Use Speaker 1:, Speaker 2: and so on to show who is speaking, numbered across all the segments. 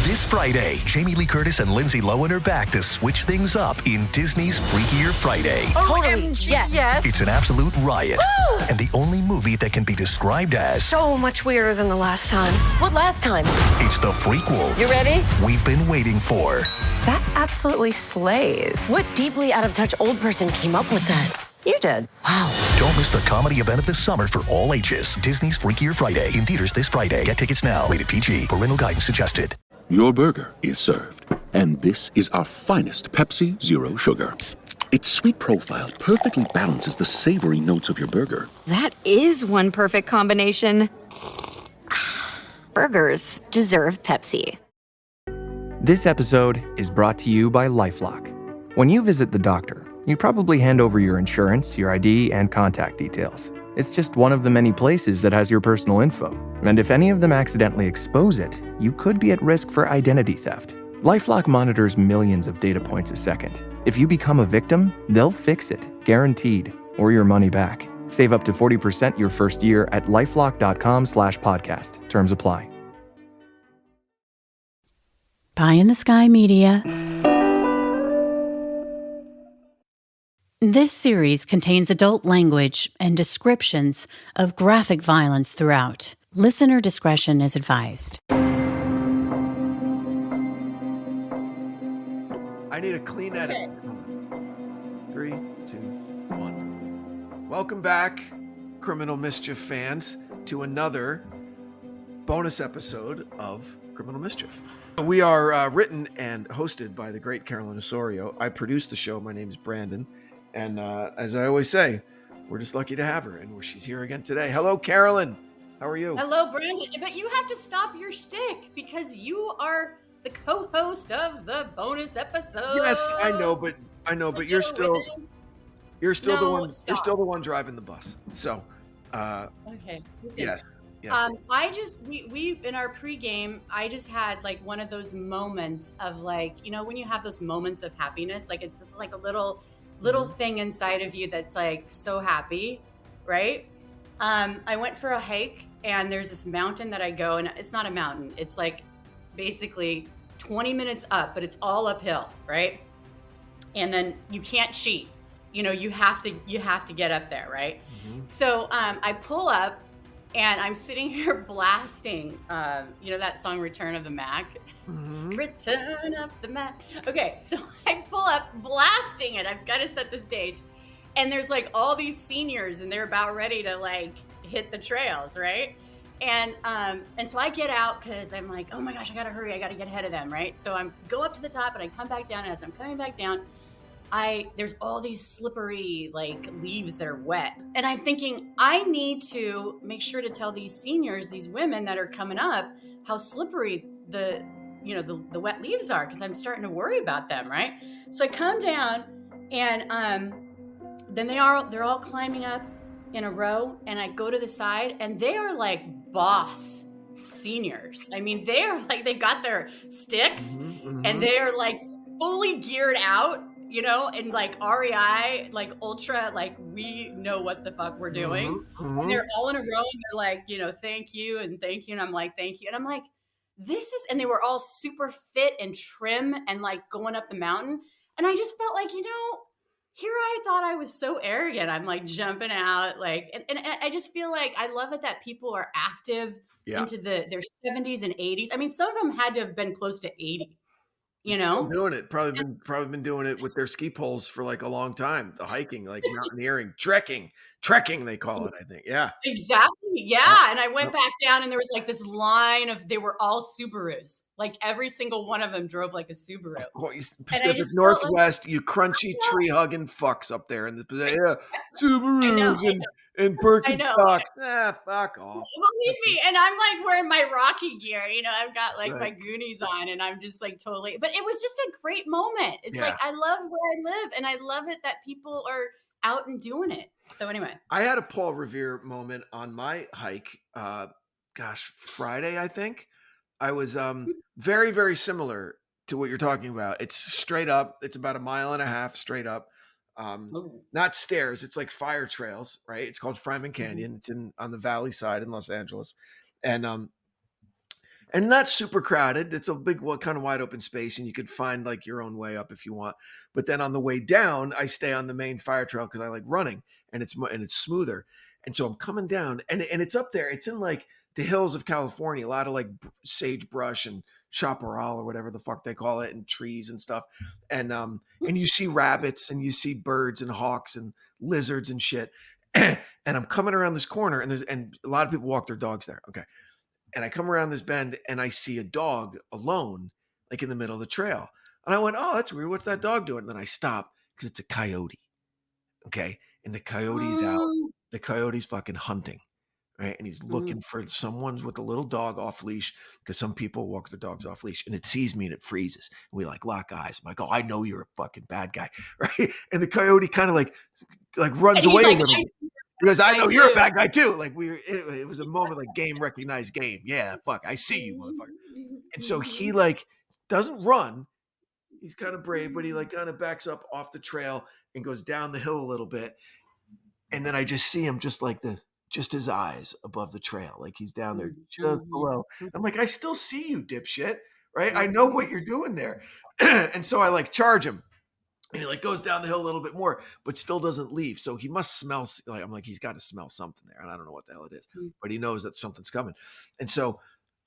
Speaker 1: This Friday, Jamie Lee Curtis and Lindsay Lohan are back to switch things up in Disney's Freakier Friday.
Speaker 2: Totally. Yes.
Speaker 1: It's an absolute riot, and the only movie that can be described as
Speaker 2: So much weirder than the last time.
Speaker 3: What last time?
Speaker 1: it's the frequel
Speaker 3: You ready?
Speaker 1: we've been waiting for.
Speaker 4: That absolutely slays.
Speaker 3: What deeply out of touch old person came up with that?
Speaker 4: You did.
Speaker 3: Wow.
Speaker 1: Don't miss the comedy event of the summer for all ages. Disney's Freakier Friday in theaters this Friday. Get tickets now. Rated PG. Parental guidance suggested.
Speaker 5: Your burger is served. And this is our finest Pepsi Zero Sugar. Its sweet profile perfectly balances the savory notes of your burger.
Speaker 6: That is one perfect combination. Burgers deserve Pepsi.
Speaker 7: This episode is brought to you by LifeLock. When you visit the doctor, you probably hand over your insurance, your ID, and contact details. It's just one of the many places that has your personal info. And if any of them accidentally expose it, you could be at risk for identity theft. LifeLock monitors millions of data points a second. If you become a victim, they'll fix it, guaranteed, or your money back. Save up to 40% your first year at lifelock.com/podcast. Terms apply.
Speaker 8: Pie in the Sky Media. This series contains adult language and descriptions of graphic violence throughout. Listener discretion is advised.
Speaker 9: I need a clean edit. 3, 2, 1. Welcome back, Criminal Mischief fans, to another bonus episode of Criminal Mischief. We are written and hosted by the great Carolyn Osorio. I produce the show. My name is Branden. And as I always say, we're just lucky to have her. And she's here again today. Hello, Carolyn. How are you?
Speaker 10: Hello, Branden. But you have to stop your shtick because you are the co-host of the bonus episode.
Speaker 9: Yes, I know, but you're still
Speaker 10: No,
Speaker 9: the one.
Speaker 10: stop.
Speaker 9: You're still the one driving the bus. So,
Speaker 10: Okay. Listen.
Speaker 9: yes.
Speaker 10: We in our pregame, I just had like one of those moments of like, when you have those moments of happiness, like it's just like a little thing inside of you that's like so happy, right? I went for a hike and there's this mountain that I go, and it's not a mountain. It's like basically 20 minutes up, but it's all uphill, right? And then you can't cheat. You have to get up there, right? Mm-hmm. So I pull up and I'm sitting here blasting, that song Return of the Mac. Mm-hmm. Return of the Mac. Okay, so I pull up blasting it. I've got to set the stage. And there's like all these seniors and they're about ready to like hit the trails, right? And so I get out because I'm like, oh my gosh, I gotta hurry. I gotta get ahead of them, right? So I go up to the top and I come back down. And as I'm coming back down, there's all these slippery like leaves that are wet. And I'm thinking, I need to make sure to tell these seniors, these women that are coming up, how slippery the wet leaves are, because I'm starting to worry about them, right? So I come down and then they're all climbing up in a row, and I go to the side and they are like boss seniors. I mean, they are like, they got their sticks and they are like fully geared out, and like REI, like ultra, like we know what the fuck we're doing. And they're all in a row and they're like, thank you. And I'm like, thank you. And I'm like, and they were all super fit and trim and like going up the mountain. And I just felt like, here I thought I was so arrogant. I'm like jumping out, like, and I just feel like I love it that people are active into their 70s and 80s. I mean, some of them had to have been close to 80.
Speaker 9: Still doing it. Probably been doing it with their ski poles for like a long time. The hiking, like mountaineering, trekking they call it, I think. Yeah.
Speaker 10: Exactly. Yeah. And I went back down and there was like this line they were all Subarus. Like every single one of them drove like a Subaru.
Speaker 9: Pacific Northwest, you crunchy tree hugging fucks up there in the Subarus and Birkenstocks. Fuck off.
Speaker 10: Believe me. And I'm like wearing my Rocky gear, I've got like my Goonies on and I'm just like totally, but it was just a great moment. It's like, I love where I live and I love it that people are out and doing it. So anyway,
Speaker 9: I had a Paul Revere moment on my hike. Friday, I think. I was very, very similar to what you're talking about. It's straight up. It's about 1.5 miles straight up. Not stairs. It's like fire trails, right? It's called Fryman Canyon. It's on the valley side in Los Angeles. And and not super crowded. It's a big, kind of wide open space, and you could find like your own way up if you want. But then on the way down, I stay on the main fire trail because I like running, and it's smoother. And so I'm coming down, and it's up there. It's in like the hills of California, a lot of like sagebrush and chaparral or whatever the fuck they call it, and trees and stuff. And you see rabbits, and you see birds and hawks and lizards and shit. And I'm coming around this corner, and a lot of people walk their dogs there. Okay. And I come around this bend, and I see a dog alone, like in the middle of the trail. And I went, oh, that's weird. What's that dog doing? And then I stop because it's a coyote. Okay. And the coyote's out. The coyote's fucking hunting. Right. And he's looking for someone with a little dog off leash, because some people walk their dogs off leash, and it sees me and it freezes. And we like lock eyes. I'm like, oh, I know you're a fucking bad guy. Right. And the coyote kind of like runs away a little bit. Because I know you're a bad guy too. Like it was a moment like game recognized game. Yeah, fuck, I see you, motherfucker. And so he like doesn't run. He's kind of brave, but he like kind of backs up off the trail and goes down the hill a little bit. And then I just see him just his eyes above the trail. Like he's down there just below. I'm like, I still see you, dipshit. Right? I know what you're doing there. And so I like charge him. And he like goes down the hill a little bit more, but still doesn't leave. So he must smell. Like I'm like, he's got to smell something there, and I don't know what the hell it is, but he knows that something's coming. And so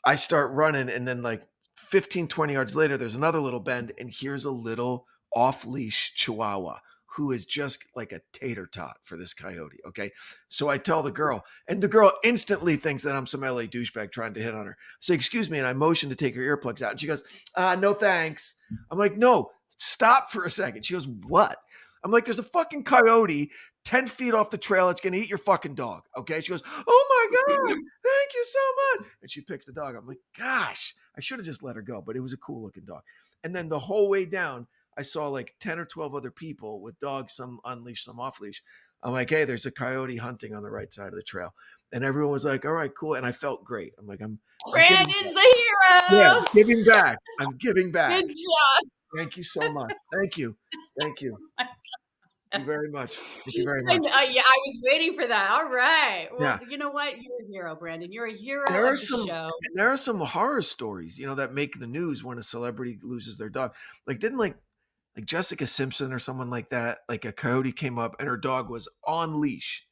Speaker 9: I start running, and then like 15, 20 yards later, there's another little bend, and here's a little off-leash Chihuahua who is just like a tater tot for this coyote. Okay, so I tell the girl, and the girl instantly thinks that I'm some LA douchebag trying to hit on her. So excuse me, and I motion to take her earplugs out, and she goes, "No thanks." I'm like, "No. Stop for a second." She goes, "What?" I'm like, "There's a fucking coyote 10 feet off the trail. It's going to eat your fucking dog." Okay. She goes, "Oh my God, thank you so much." And she picks the dog. I'm like, gosh, I should have just let her go, but it was a cool looking dog. And then the whole way down, I saw like 10 or 12 other people with dogs, some unleashed, some off leash. I'm like, hey, there's a coyote hunting on the right side of the trail. And everyone was like, all right, cool. And I felt great. I'm like,
Speaker 10: Brandon's the hero.
Speaker 9: Yeah, giving back. I'm giving back.
Speaker 10: Good job.
Speaker 9: Thank you so much. Thank you. Thank you. Thank you very much. Thank you very much.
Speaker 10: Yeah, I was waiting for that. All right. Well,
Speaker 9: Yeah.
Speaker 10: You know what? You're a hero, Brandon. You're a hero
Speaker 9: There are
Speaker 10: of the show.
Speaker 9: there are some horror stories, that make the news when a celebrity loses their dog. Like didn't like Jessica Simpson or someone like that, like a coyote came up and her dog was on leash,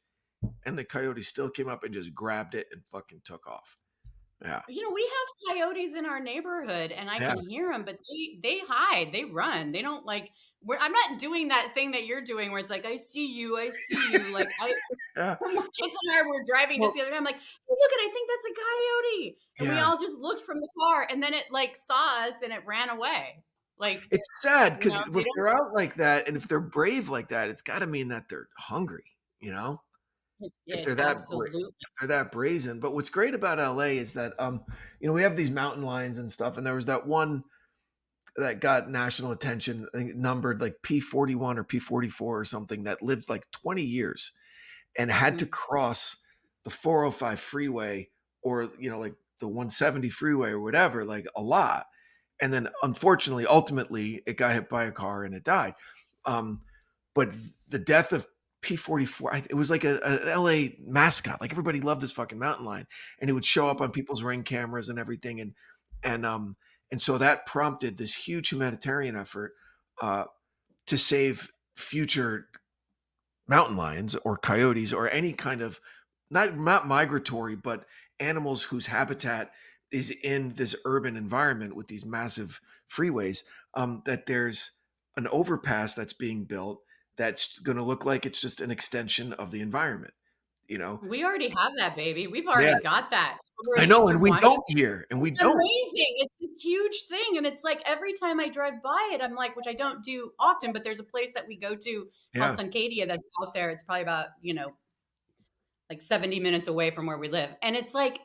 Speaker 9: and the coyote still came up and just grabbed it and fucking took off. Yeah.
Speaker 10: We have coyotes in our neighborhood, and I can hear them, but they hide, they run, they don't like. I'm not doing that thing that you're doing, where it's like, I see you. Like my kids and I were driving just the other day. I'm like, hey, look, I think that's a coyote, and we all just looked from the car, and then it like saw us and it ran away. Like
Speaker 9: it's sad because if they're out like that and if they're brave like that, it's got to mean that they're hungry. If they're that brazen. But what's great about LA is that we have these mountain lions and stuff, and there was that one that got national attention, I think numbered like P41 or P44 or something, that lived like 20 years and had to cross the 405 freeway or like the 170 freeway or whatever, like a lot. And then unfortunately, ultimately it got hit by a car and it died. But the death of P44, it was like an LA mascot. Like everybody loved this fucking mountain lion, and it would show up on people's Ring cameras and everything. And so that prompted this huge humanitarian effort to save future mountain lions or coyotes or any kind of not migratory, but animals whose habitat is in this urban environment with these massive freeways. That there's an overpass that's being built that's going to look like it's just an extension of the environment.
Speaker 10: We already have that, baby. We've already got that.
Speaker 9: I know, and we don't here, and we don't.
Speaker 10: Amazing! It's a huge thing, and it's like every time I drive by it, I'm like, which I don't do often, but there's a place that we go to called Suncadia that's out there. It's probably about like 70 minutes away from where we live, and it's like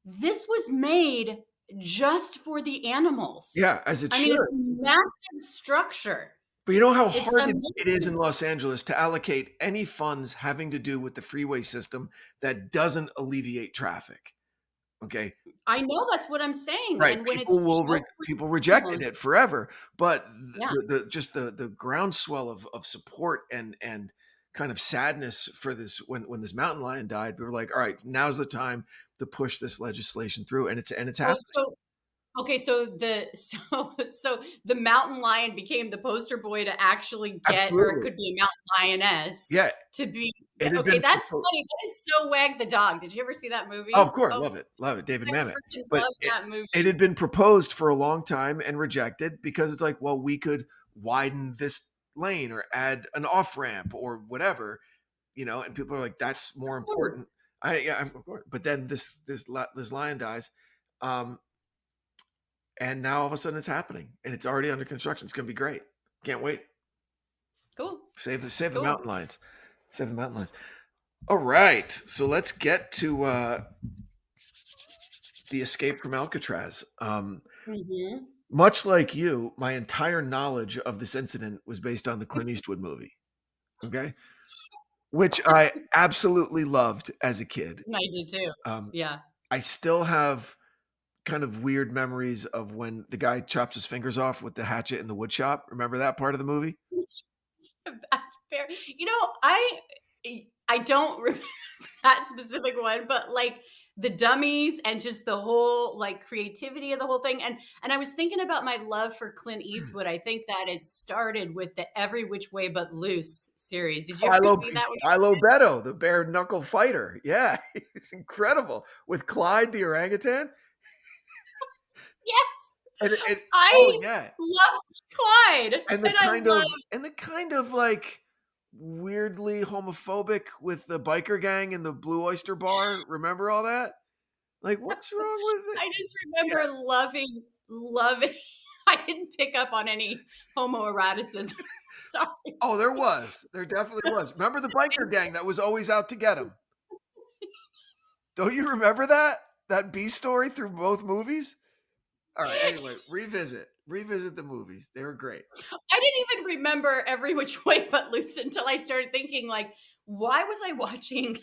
Speaker 10: this was made just for the animals.
Speaker 9: Yeah, as it should.
Speaker 10: It's a massive structure.
Speaker 9: But you know how hard it is in Los Angeles to allocate any funds having to do with the freeway system that doesn't alleviate traffic. Okay.
Speaker 10: I know, that's what I'm saying.
Speaker 9: Right.
Speaker 10: And when
Speaker 9: people rejected it forever, but the groundswell of support and kind of sadness for this when this mountain lion died. We were like, all right, now's the time to push this legislation through, and it's happening.
Speaker 10: Okay, so the mountain lion became the poster boy to actually get, or it
Speaker 9: Absolutely.
Speaker 10: could be a mountain lioness
Speaker 9: Yeah,
Speaker 10: to be.
Speaker 9: it had
Speaker 10: Okay,
Speaker 9: been
Speaker 10: that's
Speaker 9: proposed.
Speaker 10: funny. That is so Wag the Dog. Did you ever see that movie?
Speaker 9: Oh, of course,
Speaker 10: Oh,
Speaker 9: love it, David
Speaker 10: I
Speaker 9: Mamet.
Speaker 10: freaking
Speaker 9: But
Speaker 10: love that movie.
Speaker 9: it had been proposed for a long time and rejected because it's like, well, we could widen this lane or add an off ramp or whatever, and people are like, that's more important. Of course. But then this lion dies, and now all of a sudden it's happening, and it's already under construction. It's going to be great. Can't wait.
Speaker 10: Cool.
Speaker 9: Save the mountain lions. Save the mountain lions. All right, so let's get to the escape from Alcatraz. Much like you, my entire knowledge of this incident was based on the Clint Eastwood movie. Okay, which I absolutely loved as a kid.
Speaker 10: I did too. Yeah.
Speaker 9: I still have kind of weird memories of when the guy chops his fingers off with the hatchet in the wood shop. Remember that part of the movie?
Speaker 10: Fair. I don't remember that specific one, but like the dummies and just the whole like creativity of the whole thing. And I was thinking about my love for Clint Eastwood. I think that it started with the Every Which Way But Loose series. Did you ever see that one?
Speaker 9: Philo Beto, the bare knuckle fighter. Yeah, he's incredible. With Clyde the orangutan.
Speaker 10: Yes.
Speaker 9: And
Speaker 10: I
Speaker 9: yeah.
Speaker 10: love Clyde.
Speaker 9: And the kind of like weirdly homophobic with the biker gang in the Blue Oyster Bar. Remember all that? Like, what's wrong with it?
Speaker 10: I just remember loving. I didn't pick up on any homoeroticism. Sorry.
Speaker 9: Oh, there was. There definitely was. Remember the biker gang that was always out to get him? Don't you remember that B story through both movies? All right. Anyway, revisit the movies. They were great.
Speaker 10: I didn't even remember Every Which Way But Loose until I started thinking, like, why was I watching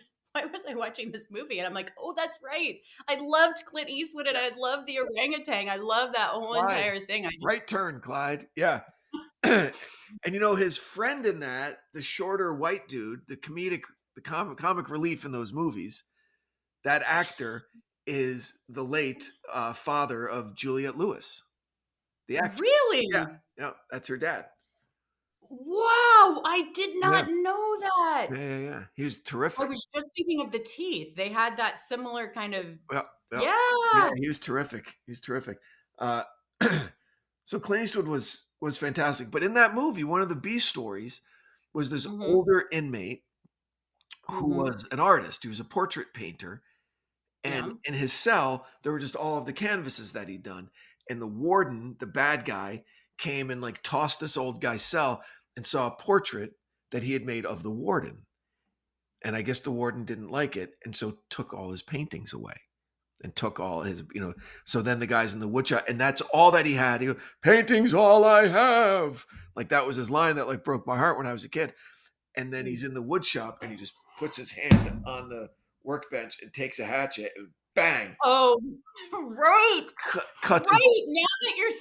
Speaker 10: this movie? And I'm like, oh, that's right. I loved Clint Eastwood and I loved the orangutan. I love that whole entire thing.
Speaker 9: Right turn, Clyde. Yeah. And his friend in that, the shorter white dude, the comic relief in those movies, that actor is the late father of Juliette Lewis. The actor.
Speaker 10: Really?
Speaker 9: Yeah, that's her dad.
Speaker 10: Wow, I did not know that.
Speaker 9: Yeah. He was terrific.
Speaker 10: I was just thinking of the teeth. They had that similar kind of.
Speaker 9: Yeah, he was terrific. So Clint Eastwood was fantastic. But in that movie, one of the B stories was this older inmate who was an artist. He was a portrait painter. And in his cell, there were just all of the canvases that he'd done. And the warden, the bad guy, came and like tossed this old guy's cell and saw a portrait that he had made of the warden. And I guess the warden didn't like it. And so took all his paintings away and took all his, so then the guy's in the woodshop and that's all that he had. He goes, painting's all I have. Like that was his line that like broke my heart when I was a kid. And then he's in the woodshop and he just puts his hand on the workbench and takes a hatchet and bang.
Speaker 10: Oh, right.
Speaker 9: Cuts
Speaker 10: right. Now that you're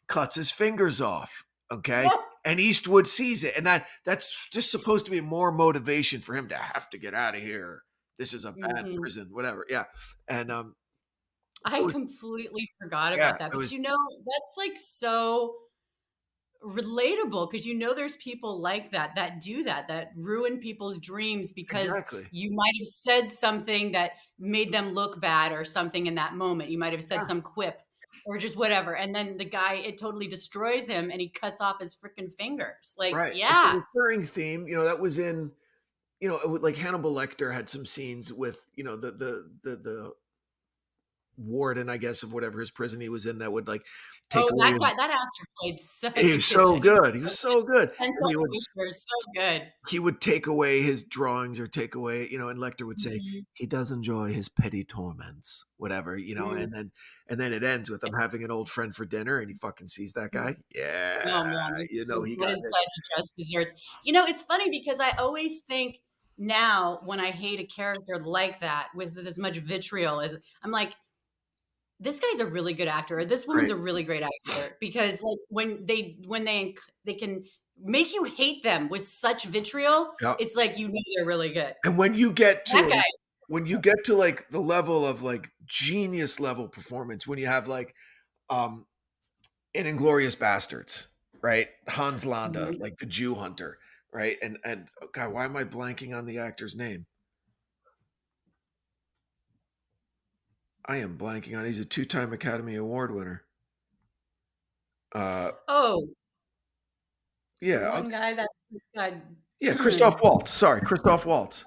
Speaker 9: cuts his fingers off. Okay. Yeah. And Eastwood sees it. And that's just supposed to be more motivation for him to have to get out of here. This is a bad prison, whatever. Yeah. And
Speaker 10: I completely forgot about that. But that's like so relatable because there's people like that do that ruin people's dreams because you might have said something that made them look bad or something in that moment. You might have said some quip or just whatever, and then the guy, it totally destroys him and he cuts off his freaking fingers. Like, yeah,
Speaker 9: it's a recurring theme. That was in, like Hannibal Lecter had some scenes with, the warden, I guess, of whatever his prison he was in that would like take away.
Speaker 10: That actor played so
Speaker 9: good. He was so good. He was so good.
Speaker 10: And he was so good.
Speaker 9: He would take away his drawings or take away, and Lecter would say he does enjoy his petty torments, whatever, and then it ends with him having an old friend for dinner and he fucking sees that guy. Yeah.
Speaker 10: Oh, man.
Speaker 9: He
Speaker 10: got it. Such just desserts. It's funny because I always think now when I hate a character like that with as much vitriol as I'm like, this guy's a really good actor, or this woman's a really great actor, because like when they can make you hate them with such vitriol.
Speaker 9: Yeah.
Speaker 10: It's like, you know, they're really good.
Speaker 9: And when you get
Speaker 10: That guy.
Speaker 9: to like the level of like genius level performance, when you have like in Inglorious Bastards, right? Hans Landa,
Speaker 10: Mhm.
Speaker 9: like the Jew hunter, right? And oh God, why am I blanking on the actor's name? I am blanking on. He's a 2-time Academy Award winner.
Speaker 10: Oh, the
Speaker 9: Yeah,
Speaker 10: one guy that got
Speaker 9: yeah, Christoph Waltz. Sorry, Christoph Waltz.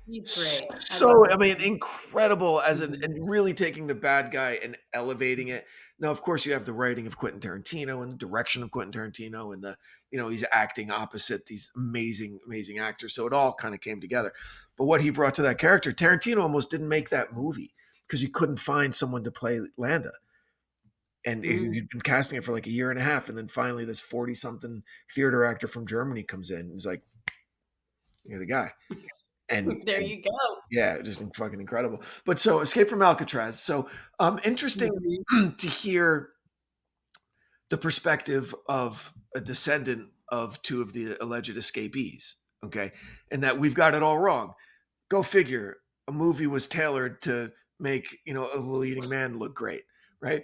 Speaker 10: he's great.
Speaker 9: So, I mean, incredible as and really taking the bad guy and elevating it. Now, of course, you have the writing of Quentin Tarantino and the direction of Quentin Tarantino, and he's acting opposite these amazing, amazing actors. So it all kind of came together. But what he brought to that character, Tarantino almost didn't make that movie because he couldn't find someone to play Landa. And he'd been casting it for like a year and a half. And then finally this 40-something theater actor from Germany comes in and he's like, you're the guy. And
Speaker 10: There you go.
Speaker 9: yeah, just fucking incredible. But so Escape from Alcatraz. So interesting to hear the perspective of a descendant of two of the alleged escapees. Okay. And that we've got it all wrong. Go figure. A movie was tailored to make, a leading man look great. Right.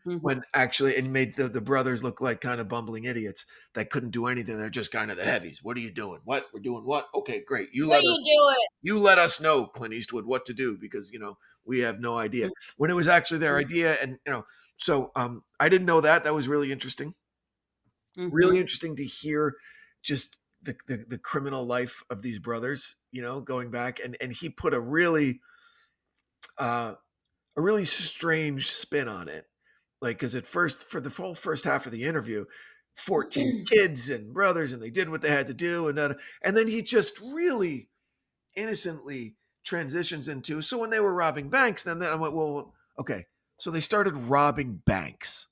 Speaker 9: When actually it made the brothers look like kind of bumbling idiots that couldn't do anything. They're just kind of the heavies. What are you doing? What? We're doing what? Okay, great.
Speaker 10: What are you doing?
Speaker 9: You let us know, Clint Eastwood, what to do because we have no idea when it was actually their idea. And so I didn't know that. That was really interesting. Really interesting to hear just the criminal life of these brothers, going back and he put a really strange spin on it. Like, because at first, for the full first half of the interview, 14 kids and brothers, and they did what they had to do. And then he just really innocently transitions into, so when they were robbing banks, then I went, well, okay. So they started robbing banks.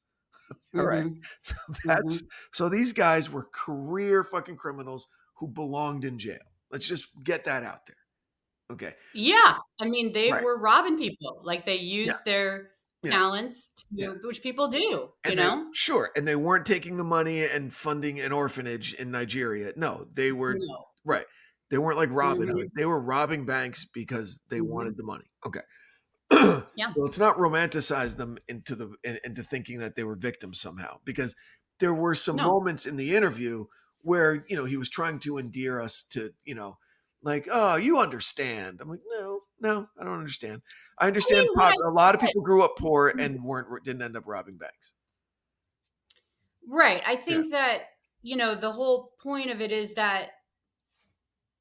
Speaker 9: All right. So so these guys were career fucking criminals who belonged in jail. Let's just get that out there. Okay.
Speaker 10: Yeah. I mean, they
Speaker 9: Right.
Speaker 10: were robbing people. Like, they
Speaker 9: Yeah.
Speaker 10: used their
Speaker 9: Yeah.
Speaker 10: talents to,
Speaker 9: Yeah.
Speaker 10: which people do,
Speaker 9: And sure. And they weren't taking the money and funding an orphanage in Nigeria. No, they were
Speaker 10: No.
Speaker 9: right. They weren't like Robin
Speaker 10: Mhm.
Speaker 9: Hood. They were robbing banks because they wanted the money. Okay.
Speaker 10: Yeah.
Speaker 9: So let's not romanticize them into thinking that they were victims somehow, because there were some
Speaker 10: No.
Speaker 9: moments in the interview where he was trying to endear us to like, oh, you understand. I'm like, no, I don't understand. I understand a lot of people grew up poor and didn't end up robbing banks.
Speaker 10: Right. I think that, the whole point of it is that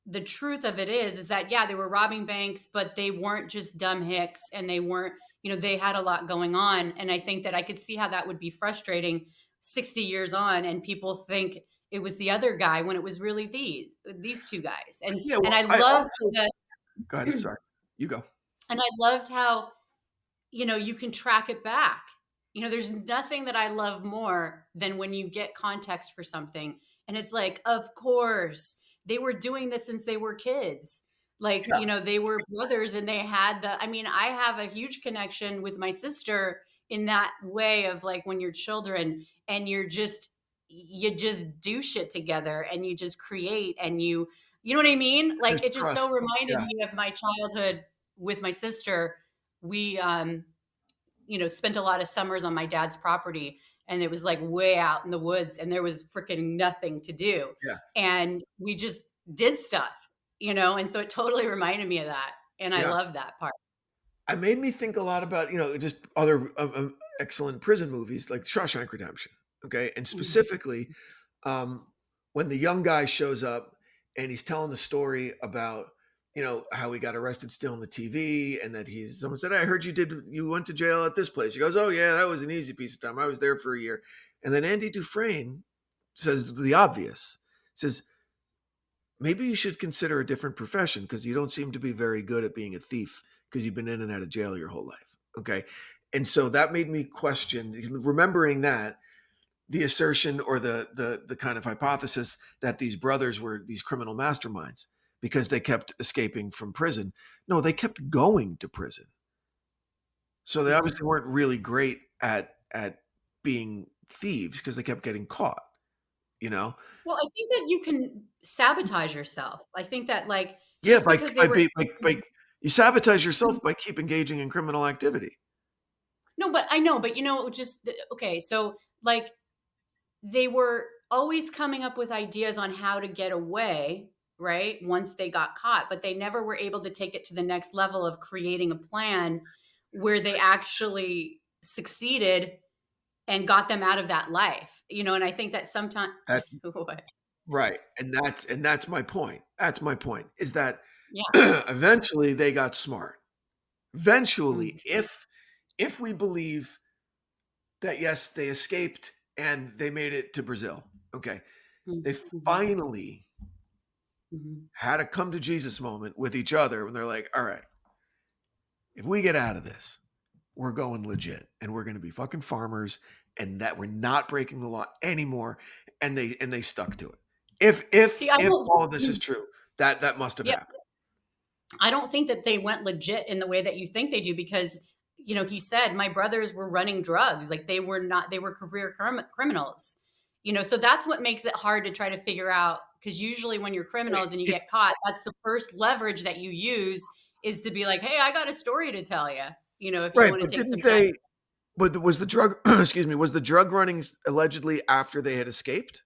Speaker 10: the truth of it is that, yeah, they were robbing banks, but they weren't just dumb hicks, and they weren't, they had a lot going on. And I think that I could see how that would be frustrating 60 years on, and people think it was the other guy when it was really these two guys. And
Speaker 9: Yeah, well,
Speaker 10: I loved that.
Speaker 9: Go ahead. Sorry. You go.
Speaker 10: And I loved how, you can track it back. There's nothing that I love more than when you get context for something. And it's like, of course, they were doing this since they were kids. Like, they were brothers, and they had I have a huge connection with my sister in that way of, like, when you're children and you just do shit together, and you just create, and you know what I mean? Like,
Speaker 9: There's
Speaker 10: it just
Speaker 9: trust.
Speaker 10: so reminded
Speaker 9: Yeah.
Speaker 10: me of my childhood with my sister. We, spent a lot of summers on my dad's property, and it was like way out in the woods, and there was freaking nothing to do.
Speaker 9: Yeah.
Speaker 10: And we just did stuff, and so it totally reminded me of that. And I love that part.
Speaker 9: It made me think a lot about, just other excellent prison movies like Shawshank Redemption. Okay. And specifically, when the young guy shows up and he's telling the story about, how he got arrested still on the TV, and that someone said, I heard you went to jail at this place. He goes, oh yeah, that was an easy piece of time. I was there for a year. And then Andy Dufresne says the obvious, says, maybe you should consider a different profession, because you don't seem to be very good at being a thief, because you've been in and out of jail your whole life. Okay. And so that made me question, remembering that, the assertion or the kind of hypothesis that these brothers were these criminal masterminds because they kept escaping from prison. No, they kept going to prison. So they obviously weren't really great at being thieves, because they kept getting caught. you know?
Speaker 10: Well, I think that you can sabotage yourself. I think that like
Speaker 9: Yeah,
Speaker 10: just because they were
Speaker 9: you sabotage yourself by keep engaging in criminal activity.
Speaker 10: no, but I know, but just okay. So like they were always coming up with ideas on how to get away, right? Once they got caught, but they never were able to take it to the next level of creating a plan where they actually succeeded and got them out of that life. And I think that sometimes
Speaker 9: That's
Speaker 10: what?
Speaker 9: right. And that's my point. That's my point, is that
Speaker 10: Yeah.
Speaker 9: eventually they got smart. Eventually,
Speaker 10: Mhm.
Speaker 9: if we believe that yes, they escaped and they made it to Brazil. Okay. They
Speaker 10: Mhm.
Speaker 9: finally
Speaker 10: Mhm.
Speaker 9: had a come to Jesus moment with each other when they're like, all right, if we get out of this, we're going legit and we're going to be fucking farmers and that we're not breaking the law anymore. And they stuck to it.
Speaker 10: See, I
Speaker 9: If
Speaker 10: don't
Speaker 9: all of this is true, that must have
Speaker 10: yeah,
Speaker 9: happened.
Speaker 10: I don't think that they went legit in the way that you think they do because he said my brothers were running drugs. Like they were not, they were career criminals. So that's what makes it hard to try to figure out because usually when you're criminals and you get caught, that's the first leverage that you use is to be like, "Hey, I got a story to tell you." If you
Speaker 9: Right.
Speaker 10: want to
Speaker 9: But
Speaker 10: take some
Speaker 9: didn't
Speaker 10: time.
Speaker 9: they, but was the drug, excuse me, was the drug running allegedly after they had escaped?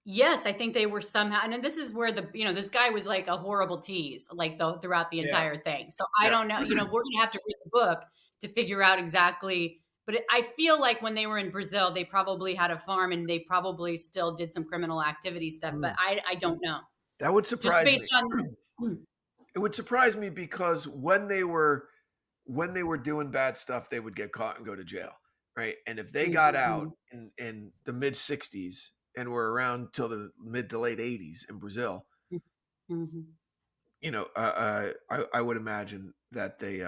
Speaker 10: Yes, I think they were somehow, and then this is where this guy was like a horrible tease, like throughout the
Speaker 9: Yeah.
Speaker 10: entire thing. So I
Speaker 9: Yeah.
Speaker 10: don't know, we're gonna have to read the book to figure out exactly. But I feel like when they were in Brazil, they probably had a farm and they probably still did some criminal activity stuff. But
Speaker 9: Mm.
Speaker 10: I don't know,
Speaker 9: That would
Speaker 10: just
Speaker 9: surprise me.
Speaker 10: based on.
Speaker 9: It would surprise me because when they were doing bad stuff, they would get caught and go to jail, right? And if they got out
Speaker 10: Mhm,
Speaker 9: in the mid '60s and were around till the mid to late '80s in Brazil,
Speaker 10: mhm,
Speaker 9: I would imagine that they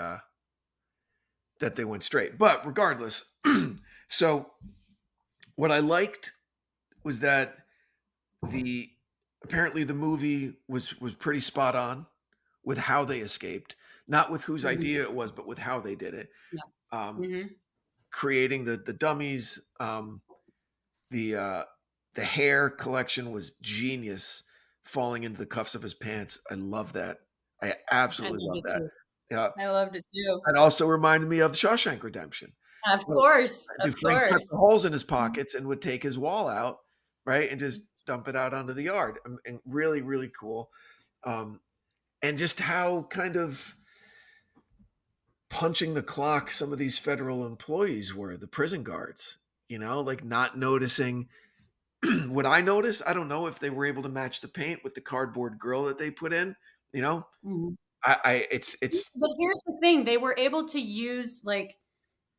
Speaker 9: went straight. But regardless, so what I liked was that the apparently the movie was pretty spot on with how they escaped, not with whose
Speaker 10: mhm,
Speaker 9: idea it was, but with how they did it.
Speaker 10: yeah.
Speaker 9: Um,
Speaker 10: Mhm.
Speaker 9: creating the dummies, the the hair collection was genius. Falling into the cuffs of his pants, I love that. I
Speaker 10: I
Speaker 9: absolutely
Speaker 10: loved
Speaker 9: love
Speaker 10: it
Speaker 9: that.
Speaker 10: too.
Speaker 9: Yeah,
Speaker 10: I loved it too.
Speaker 9: that also reminded me of Shawshank Redemption.
Speaker 10: Of
Speaker 9: Well,
Speaker 10: course,
Speaker 9: do
Speaker 10: of
Speaker 9: Frank cut the
Speaker 10: course.
Speaker 9: holes in his pockets and would take his wall out, right, and just dump it out onto the yard, and really, really cool. Um, and just how kind of punching the clock some of these federal employees were, the prison guards, like not noticing what I noticed. I don't know if they were able to match the paint with the cardboard grill that they put in, you know.
Speaker 10: Mhm.
Speaker 9: It's
Speaker 10: But here's the thing, they were able to use like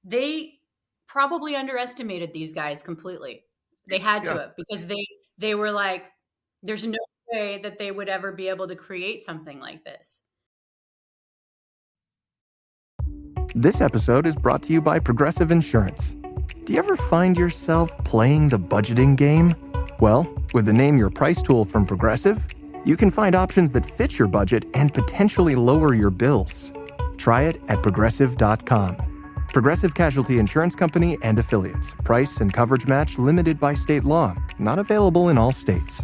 Speaker 10: they probably underestimated these guys completely. They had to
Speaker 9: yeah.
Speaker 10: have because they were like, there's no way that they would ever be able to create something like this.
Speaker 7: This episode is brought to you by Progressive Insurance. Do you ever find yourself playing the budgeting game? Well, with the Name Your Price tool from Progressive, you can find options that fit your budget and potentially lower your bills. Try it at progressive.com. Progressive Casualty Insurance Company and Affiliates. Price and coverage match limited by state law. Not available in all states.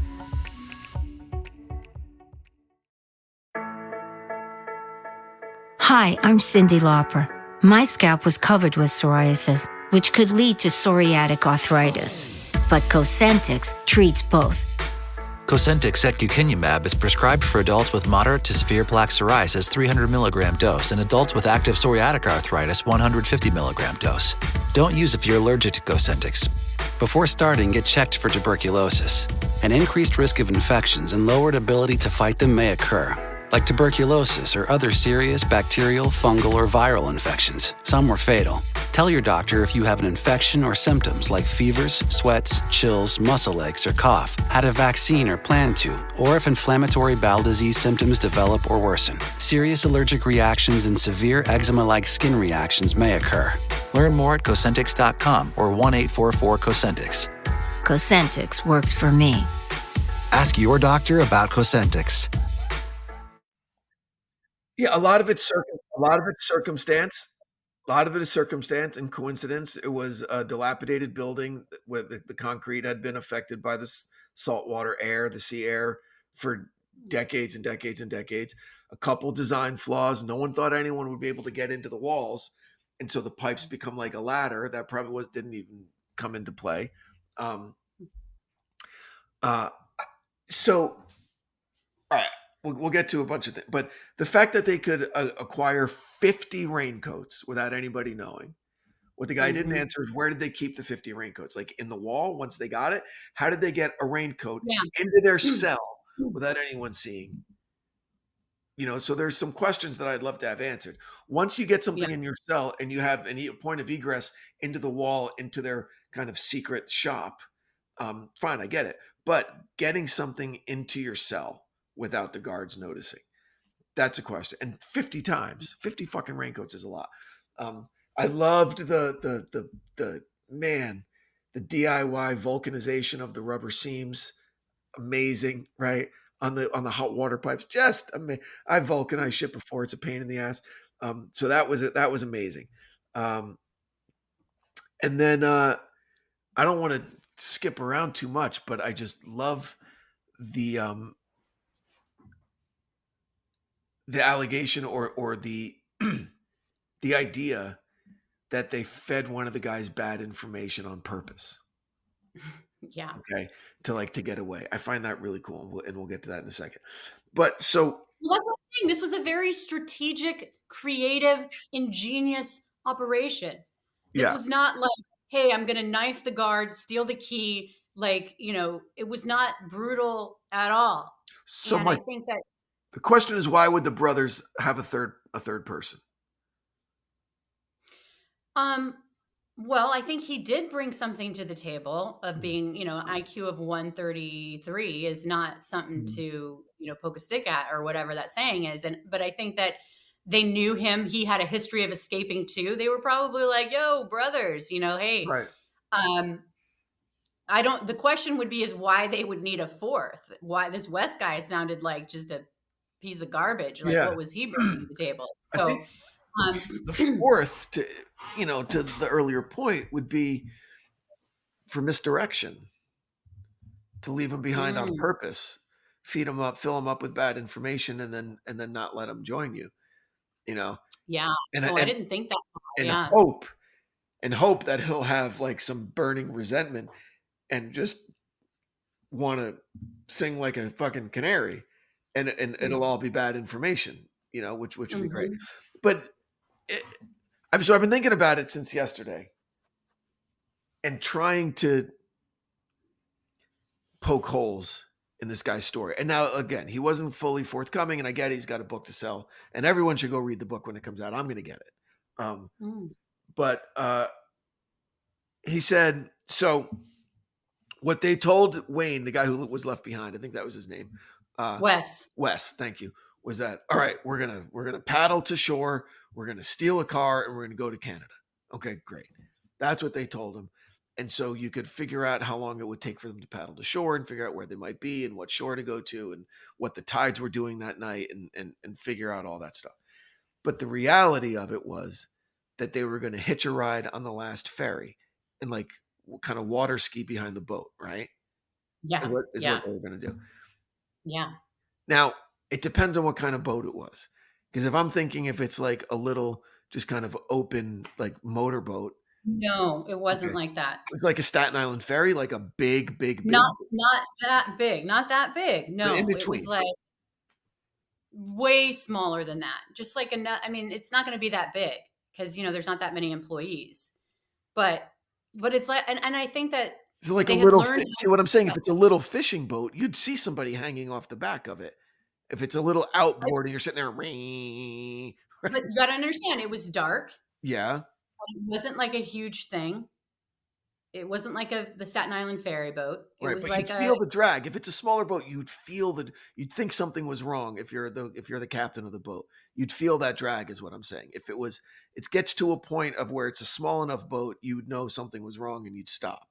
Speaker 11: Hi, I'm Cyndi Lauper. My scalp was covered with psoriasis, which could lead to psoriatic arthritis. But Cosentyx treats both.
Speaker 12: Cosentyx secukinumab is prescribed for adults with moderate to severe plaque psoriasis 300 milligram dose and adults with active psoriatic arthritis 150 milligram dose. Don't use if you're allergic to Cosentyx. Before starting, get checked for tuberculosis. An increased risk of infections and lowered ability to fight them may occur, like tuberculosis or other serious bacterial, fungal, or viral infections. Some were fatal. Tell your doctor if you have an infection or symptoms like fevers, sweats, chills, muscle aches, or cough, had a vaccine or plan to, or if inflammatory bowel disease symptoms develop or worsen. Serious allergic reactions and severe eczema-like skin reactions may occur. Learn more at Cosentyx.com or 1-844-COSENTYX.
Speaker 11: Cosentyx works for me.
Speaker 12: Ask your doctor about Cosentyx.
Speaker 9: Yeah, a lot of it's circumstance. A lot of it is circumstance and coincidence. It was a dilapidated building where the concrete had been affected by the saltwater air, the sea air, for decades and decades and decades. A couple design flaws. No one thought anyone would be able to get into the walls. And so the pipes become like a ladder. That probably didn't even come into play. So, all right, we'll get to a bunch of things. But the fact that they could acquire 50 raincoats without anybody knowing. What the guy didn't answer is, where did they keep the 50 raincoats? Like in the wall once they got it? How did they get a raincoat into their cell without anyone seeing? So there's some questions that I'd love to have answered. Once you get something in your cell and you have a point of egress into the wall, into their kind of secret shop, fine, I get it. But getting something into your cell without the guards noticing, that's a question. And 50 times, 50 fucking raincoats is a lot. I loved the DIY vulcanization of the rubber seams. Amazing, right? On the hot water pipes, just amazing. I vulcanized shit before. It's a pain in the ass. So that was amazing. And then I don't want to skip around too much, but I just love the allegation or the the idea that they fed one of the guys bad information on purpose.
Speaker 10: Yeah.
Speaker 9: Okay. To get away. I find that really cool. And we'll get to that in a second. But so.
Speaker 10: Well, that's what I'm saying. This was a very strategic, creative, ingenious operation. This was not like, hey, I'm going to knife the guard, steal the key. It was not brutal at all.
Speaker 9: So
Speaker 10: I think that
Speaker 9: the question is, why would the brothers have a third person?
Speaker 10: Well, I think he did bring something to the table of being, IQ of 133 is not something to, poke a stick at or whatever that saying is. But I think that they knew him. He had a history of escaping too. They were probably like, yo, brothers, hey,
Speaker 9: right.
Speaker 10: The question would be is why they would need a fourth. Why this West guy sounded like just a piece of garbage. Like, what was he bringing to the table? So
Speaker 9: the fourth to the earlier point would be for misdirection, to leave him behind on purpose, feed him up, fill him up with bad information, and then not let him join you.
Speaker 10: Yeah.
Speaker 9: And
Speaker 10: I didn't think that.
Speaker 9: And hope that he'll have like some burning resentment and just want to sing like a fucking canary, and it'll all be bad information, which would be great. But I've been thinking about it since yesterday and trying to poke holes in this guy's story. And now, again, he wasn't fully forthcoming, and I get it. He's got a book to sell, and everyone should go read the book when it comes out. I'm going to get it. But he said, so what they told Wayne, the guy who was left behind, I think that was his name.
Speaker 10: Wes,
Speaker 9: thank you. Was that, all right, we're going to paddle to shore. We're going to steal a car and we're going to go to Canada. Okay, great. That's what they told him. And so you could figure out how long it would take for them to paddle to shore and figure out where they might be and what shore to go to and what the tides were doing that night and figure out all that stuff. But the reality of it was that they were going to hitch a ride on the last ferry and like kind of water ski behind the boat, right?
Speaker 10: Yeah.
Speaker 9: Is what they were going to do.
Speaker 10: Yeah.
Speaker 9: Now, it depends on what kind of boat it was. Because if I'm thinking if it's like a little just kind of open like motorboat.
Speaker 10: No, it wasn't like that.
Speaker 9: It was like a Staten Island ferry, like a big.
Speaker 10: Not that big. Not that big. No,
Speaker 9: in between.
Speaker 10: It was like way smaller than that. Just like it's not going to be that big because, there's not that many employees. But it's like, and I think that
Speaker 9: so like a little, see what I'm saying? If it's a little fishing boat, you'd see somebody hanging off the back of it. If it's a little outboard and you're sitting there,
Speaker 10: but you got to understand, it was dark.
Speaker 9: Yeah.
Speaker 10: It wasn't like a huge thing. It wasn't like the Staten Island ferry boat. It was like
Speaker 9: you'd feel the drag. If it's a smaller boat, you'd you'd think something was wrong. If you're the captain of the boat, you'd feel that drag is what I'm saying. If it gets to a point of where it's a small enough boat, you'd know something was wrong and you'd stop.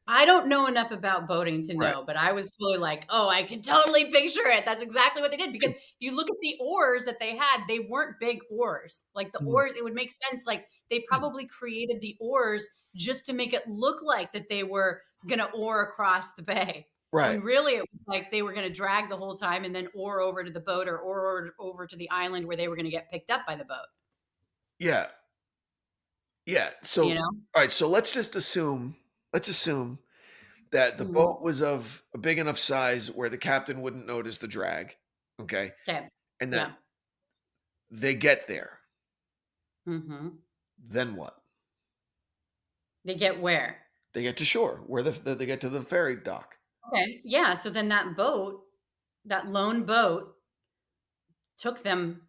Speaker 10: I don't know enough about boating to know, but I was totally like, oh, I can totally picture it. That's exactly what they did. Because if you look at the oars that they had, they weren't big oars. Like the oars, it would make sense. Like they probably created the oars just to make it look like that they were going to oar across the bay.
Speaker 9: Right.
Speaker 10: When really it was like they were going to drag the whole time and then oar over to the boat or oar over to the island where they were going to get picked up by the boat.
Speaker 9: Yeah. Yeah. So,
Speaker 10: You know?
Speaker 9: all right. So let's assume that the boat was of a big enough size where the captain wouldn't notice the drag. Okay.
Speaker 10: Okay.
Speaker 9: And that they get there.
Speaker 10: Mm-hmm.
Speaker 9: Then what?
Speaker 10: They get where?
Speaker 9: They get to shore, where they get to the ferry dock.
Speaker 10: Okay. Yeah. So then that boat, that lone boat, took them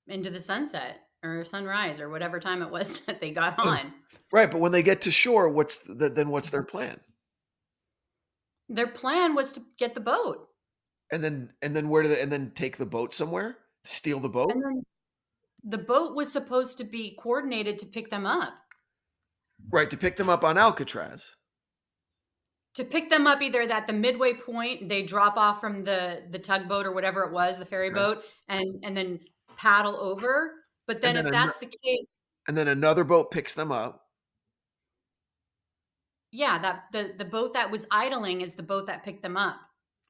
Speaker 10: into the sunset or sunrise or whatever time it was that they got on.
Speaker 9: Right. But when they get to shore, what's their plan?
Speaker 10: Their plan was to get the boat.
Speaker 9: And then where do they, and then take the boat somewhere? Steal the boat?
Speaker 10: And then the boat was supposed to be coordinated to pick them up.
Speaker 9: Right, to pick them up on Alcatraz.
Speaker 10: To pick them up either at the midway point, they drop off from the tugboat or whatever it was, the ferry boat, and then paddle over. But then if that's the case,
Speaker 9: and then another boat picks them up.
Speaker 10: Yeah, that the boat that was idling is the boat that picked them up.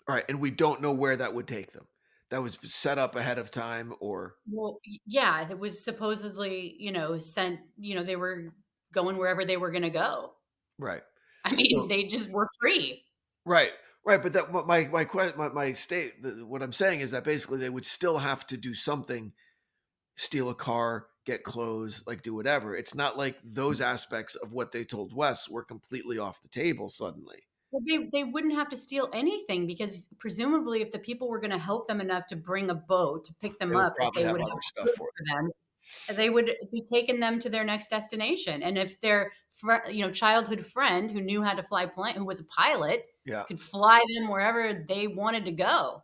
Speaker 9: All right, and we don't know where that would take them. That was set up ahead of time, or
Speaker 10: well, yeah, it was supposedly, sent. They were going wherever they were going to go.
Speaker 9: Right.
Speaker 10: I mean, they just were free.
Speaker 9: Right. But that my state. What I'm saying is that basically they would still have to do something, steal a car, get clothes, like do whatever. It's not like those aspects of what they told Wes were completely off the table suddenly.
Speaker 10: Well, they wouldn't have to steal anything because presumably if the people were going to help them enough to bring a boat to pick them up, they would have stuff for them. They would be taking them to their next destination. And if their childhood friend who knew how to fly plane, who was a pilot, could fly them wherever they wanted to go,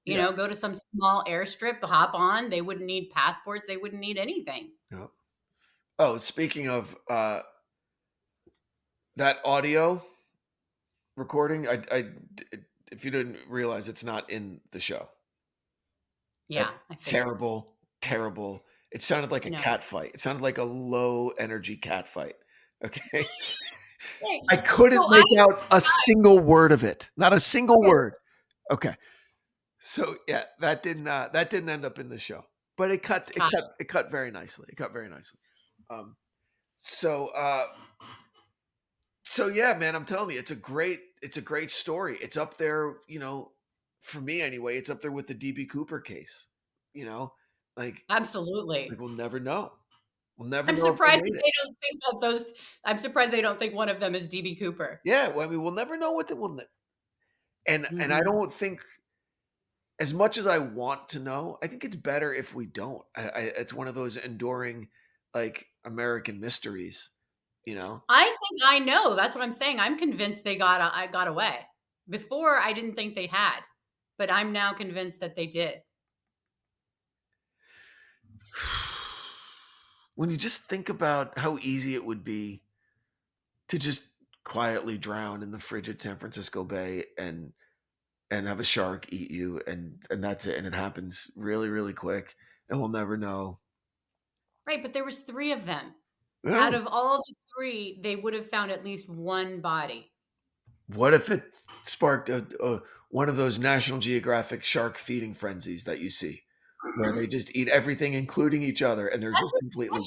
Speaker 10: go to some small airstrip, hop on, they wouldn't need passports. They wouldn't need anything.
Speaker 9: Yeah. Oh, speaking of that audio recording, I if you didn't realize, it's not in the show.
Speaker 10: Yeah.
Speaker 9: Terrible. It sounded like a cat fight. It sounded like a low energy cat fight. Okay. I couldn't make out a single word of it. Not a single word. Okay. So yeah, that didn't end up in the show, but it cut very nicely. So yeah, man, I'm telling you, it's a great story. It's up there, for me anyway, it's up there with the DB Cooper case, like
Speaker 10: absolutely.
Speaker 9: Like we'll never know.
Speaker 10: I'm surprised they don't think that those. I'm surprised they don't think one of them is DB Cooper.
Speaker 9: Yeah, well, I mean, we'll never know what and I don't think, as much as I want to know, I think it's better if we don't. It's one of those enduring, like, American mysteries,
Speaker 10: I think I know. That's what I'm saying. I'm convinced they got away. Before, I didn't think they had, but I'm now convinced that they did.
Speaker 9: When you just think about how easy it would be to just quietly drown in the frigid San Francisco Bay and have a shark eat you, and that's it, and it happens really, really quick, and we'll never know.
Speaker 10: Right, but there was 3 of them. Yeah. Out of all the 3, they would have found at least one body.
Speaker 9: What if it sparked one of those National Geographic shark feeding frenzies that you see, where they just eat everything, including each other, and they're completely done?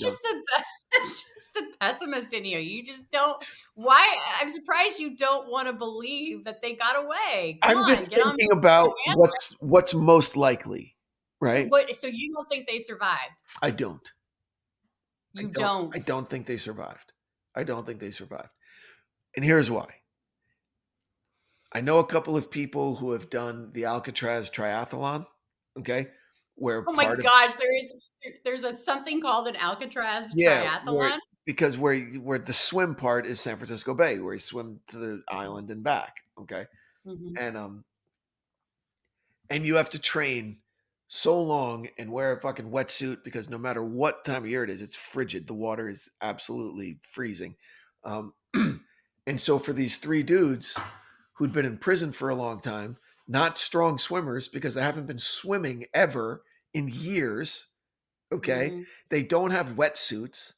Speaker 10: That's just the pessimist in you. You just don't. Why? I'm surprised you don't want to believe that they got away.
Speaker 9: I'm just thinking about what's most likely, right?
Speaker 10: So you don't think they survived?
Speaker 9: I don't.
Speaker 10: I don't
Speaker 9: think they survived. And here's why. I know a couple of people who have done the Alcatraz triathlon, okay? Where
Speaker 10: oh my gosh, there's something called an Alcatraz triathlon?
Speaker 9: Because where the swim part is San Francisco Bay, where you swim to the island and back, okay? Mm-hmm. And you have to train so long and wear a fucking wetsuit, because no matter what time of year it is, it's frigid. The water is absolutely freezing. And so for these three dudes who'd been in prison for a long time, not strong swimmers because they haven't been swimming ever in years, okay?
Speaker 10: Mm-hmm.
Speaker 9: They don't have wetsuits.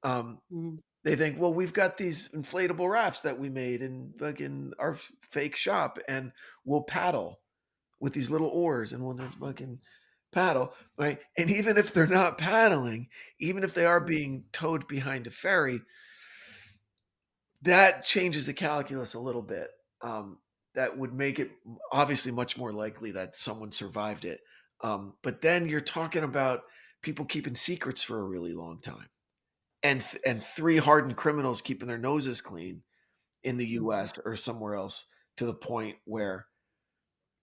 Speaker 10: Mm-hmm.
Speaker 9: They think, well, we've got these inflatable rafts that we made in fucking our fake shop, and we'll paddle with these little oars, and we'll just fucking paddle, right? And even if they're not paddling, even if they are being towed behind a ferry, that changes the calculus a little bit. That would make it obviously much more likely that someone survived it. But then you're talking about people keeping secrets for a really long time, and three hardened criminals keeping their noses clean in the U.S. or somewhere else to the point where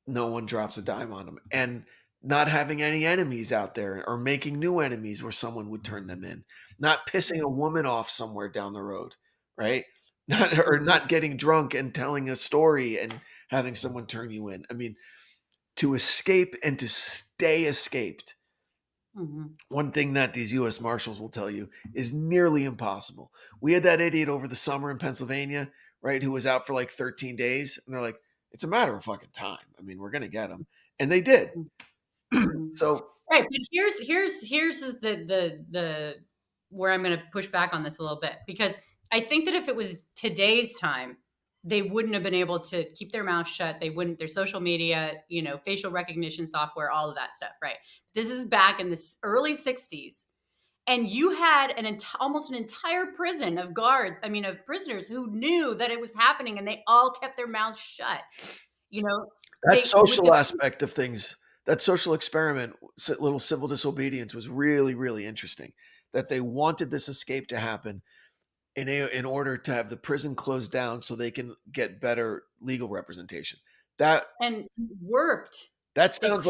Speaker 9: no one drops a dime on them, and not having any enemies out there or making new enemies where someone would turn them in, not pissing a woman off somewhere down the road, right? Not getting drunk and telling a story and having someone turn you in. I mean, to escape and to stay escaped.
Speaker 10: Mm-hmm.
Speaker 9: One thing that these U.S. Marshals will tell you is nearly impossible. We had that idiot over the summer in Pennsylvania, right, who was out for like 13 days. And they're like, it's a matter of fucking time. I mean, we're going to get him. And they did. So,
Speaker 10: right. But here's the where I'm going to push back on this a little bit, because I think that if it was today's time, they wouldn't have been able to keep their mouth shut. They wouldn't, their social media, facial recognition software, all of that stuff. Right. This is back in the early 60s. And you had almost an entire prison of prisoners who knew that it was happening, and they all kept their mouths shut.
Speaker 9: That social aspect of things, that social experiment, little civil disobedience, was really, really interesting. That they wanted this escape to happen in order to have the prison closed down so they can get better legal representation. That
Speaker 10: and worked.
Speaker 9: That sounds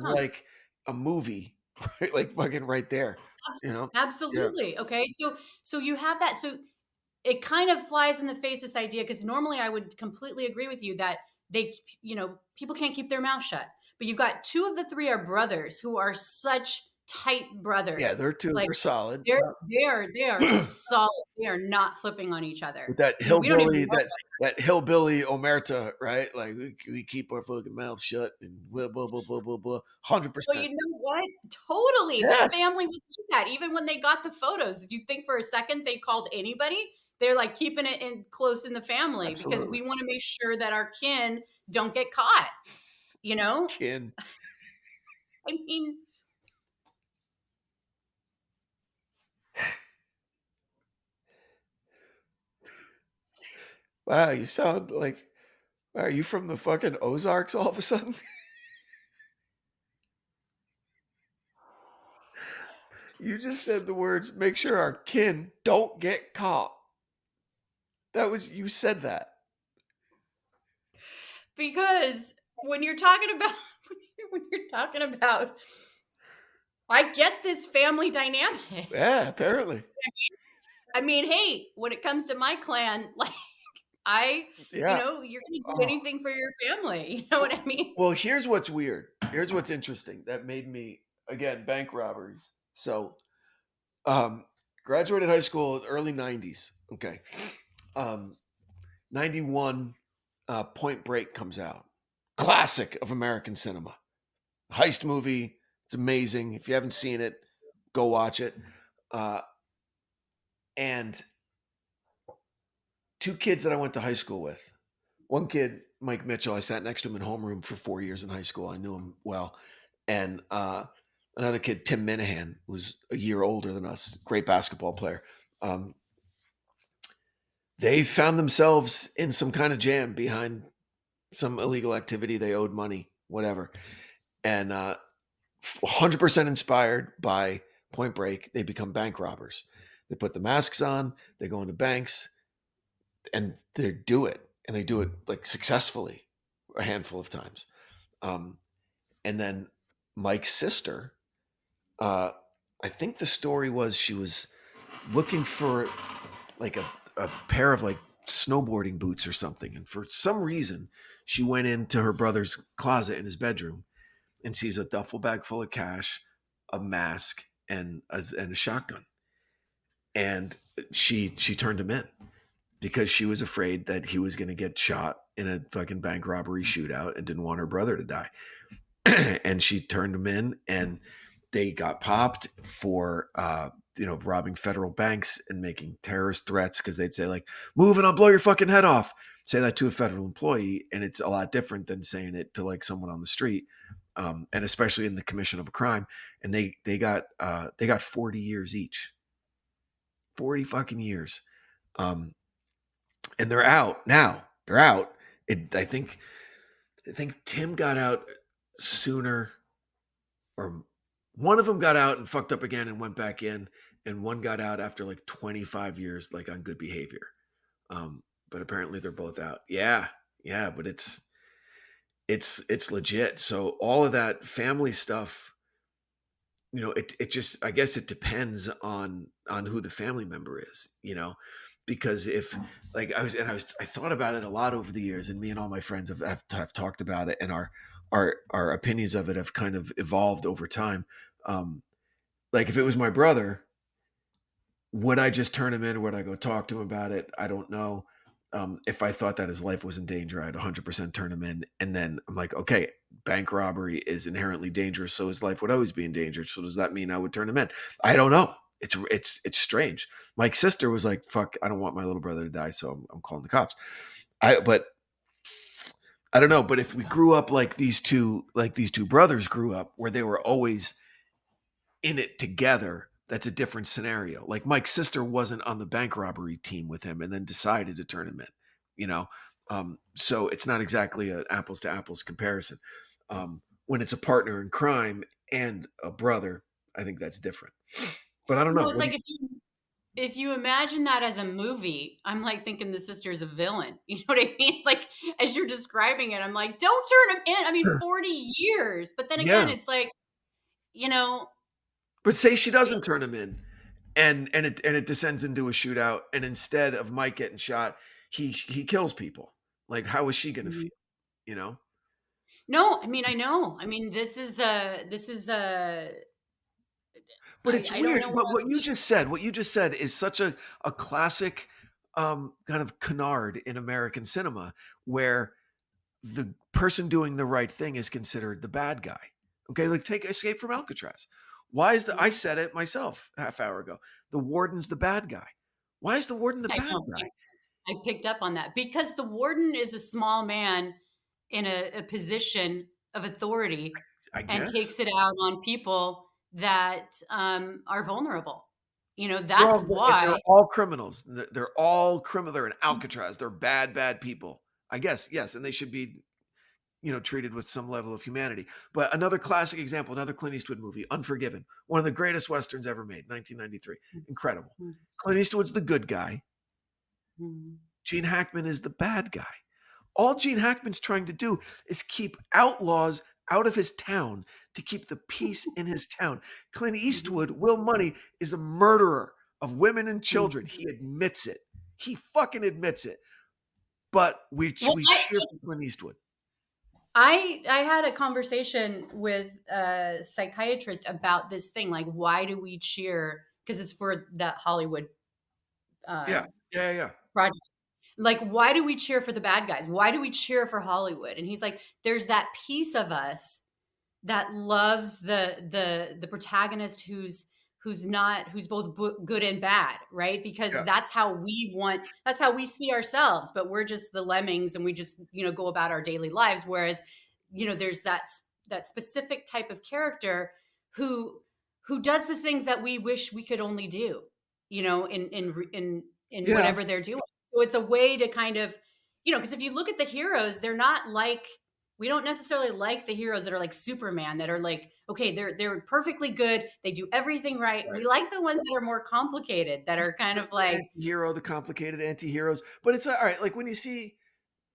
Speaker 9: like a movie, right? Like fucking right there.
Speaker 10: Absolutely. Yeah. Okay. So you have that. So it kind of flies in the face, this idea, because normally I would completely agree with you that people can't keep their mouth shut. But you've got two of the three are brothers who are such tight brothers.
Speaker 9: Yeah, they're two. They're solid.
Speaker 10: They are solid. They are not flipping on each other.
Speaker 9: With that hillbilly, that hillbilly omerta, right? Like we keep our fucking mouths shut and blah blah blah blah blah blah. 100%.
Speaker 10: Well, you know what? Totally, yes. The family was like that. Even when they got the photos, do you think for a second they called anybody? They're like keeping it close in the family. Absolutely. Because we want to make sure that our kin don't get caught.
Speaker 9: Kin.
Speaker 10: I mean.
Speaker 9: Wow, you sound like, are you from the fucking Ozarks all of a sudden? You just said the words, make sure our kin don't get caught. You said that.
Speaker 10: Because when you're talking about, I get this family dynamic.
Speaker 9: Yeah, apparently.
Speaker 10: I mean, hey, when it comes to my clan, like you're going to do anything for your family. You know what I mean?
Speaker 9: Well, here's what's weird. Here's what's interesting. That made me, again, bank robberies. So, graduated high school in early 90s. Okay. 91, Point Break comes out. Classic of American cinema. Heist movie. It's amazing. If you haven't seen it, go watch it. And two kids that I went to high school with. One kid, Mike Mitchell, I sat next to him in homeroom for 4 years in high school. I knew him well. And another kid, Tim Minahan, who's a year older than us, great basketball player. They found themselves in some kind of jam behind some illegal activity. They owed money, whatever. And 100% inspired by Point Break, they become bank robbers. They put the masks on, they go into banks, and they do it. And they do it like successfully a handful of times. And then Mike's sister, I think the story was she was looking for like a pair of like snowboarding boots or something. And for some reason, she went into her brother's closet in his bedroom and sees a duffel bag full of cash, a mask, and a shotgun. And she turned him in. because she was afraid that he was going to get shot in a fucking bank robbery shootout and didn't want her brother to die. And she turned him in, and they got popped for robbing federal banks and making terrorist threats, because they'd say like, move and I'll blow your fucking head off. Say that to a federal employee, and it's a lot different than saying it to like someone on the street, and especially in the commission of a crime. And they got 40 years each. 40 fucking years. And they're out now. They're out. I think Tim got out sooner, or one of them got out and fucked up again and went back in, and one got out after like 25 years, like on good behavior. But apparently they're both out. Yeah, but it's legit. So all of that family stuff, it just, I guess it depends on who the family member is, because if like I thought about it a lot over the years, and me and all my friends have talked about it, and our opinions of it have kind of evolved over time. Like if it was my brother, would I just turn him in, or would I go talk to him about it? I don't know. If I thought that his life was in danger, I'd 100% turn him in. And then I'm like, okay, bank robbery is inherently dangerous, so his life would always be in danger. So does that mean I would turn him in? I don't know. It's strange. Mike's sister was like, fuck, I don't want my little brother to die, so I'm calling the cops. But I don't know. But if we grew up like these two brothers grew up, where they were always in it together, that's a different scenario. Like Mike's sister wasn't on the bank robbery team with him and then decided to turn him in, so it's not exactly an apples to apples comparison. When it's a partner in crime and a brother, I think that's different. But I don't know.
Speaker 10: It's like if you imagine that as a movie, I'm like thinking the sister's a villain. You know what I mean? Like as you're describing it, I'm like, don't turn him in. I mean, 40 years. But then again, it's like,
Speaker 9: But say she doesn't turn him in, and it descends into a shootout, and instead of Mike getting shot, he kills people. Like, how is she going to feel?
Speaker 10: No, I mean, I know. I mean, this is
Speaker 9: But it's weird. But what you just said is such a classic kind of canard in American cinema, where the person doing the right thing is considered the bad guy. Okay, like take Escape from Alcatraz. Why is I said it myself a half hour ago. The warden's the bad guy. Why is the warden the bad guy?
Speaker 10: I picked up on that because the warden is a small man in a position of authority, and takes it out on people that are vulnerable. That's why
Speaker 9: they're all criminals. They're all criminal. They're in Alcatraz. They're bad people. I guess, yes, and they should be treated with some level of humanity. But another classic example, another Clint Eastwood movie, Unforgiven, one of the greatest Westerns ever made, 1993. Incredible. Clint Eastwood's the good guy. Gene Hackman is the bad guy. All Gene Hackman's trying to do is keep outlaws out of his town, to keep the peace in his town. Clint Eastwood, Will Money, is a murderer of women and children. He admits it. He fucking admits it. But we cheer for Clint Eastwood.
Speaker 10: I had a conversation with a psychiatrist about this thing. Like, why do we cheer? Because it's for that Hollywood project. Like, why do we cheer for the bad guys? Why do we cheer for Hollywood? And he's like, there's that piece of us that loves the protagonist who's both good and bad, right? Because that's how we see ourselves, but we're just the lemmings, and we just go about our daily lives. Whereas there's that specific type of character who does the things that we wish we could only do, in whatever they're doing. So it's a way to kind of, because if you look at the heroes, they're not like, we don't necessarily like the heroes that are like Superman, that are like, okay, they're perfectly good, they do everything right. We like the ones that are more complicated, that are kind of like
Speaker 9: the complicated anti-heroes. But it's all right. Like when you see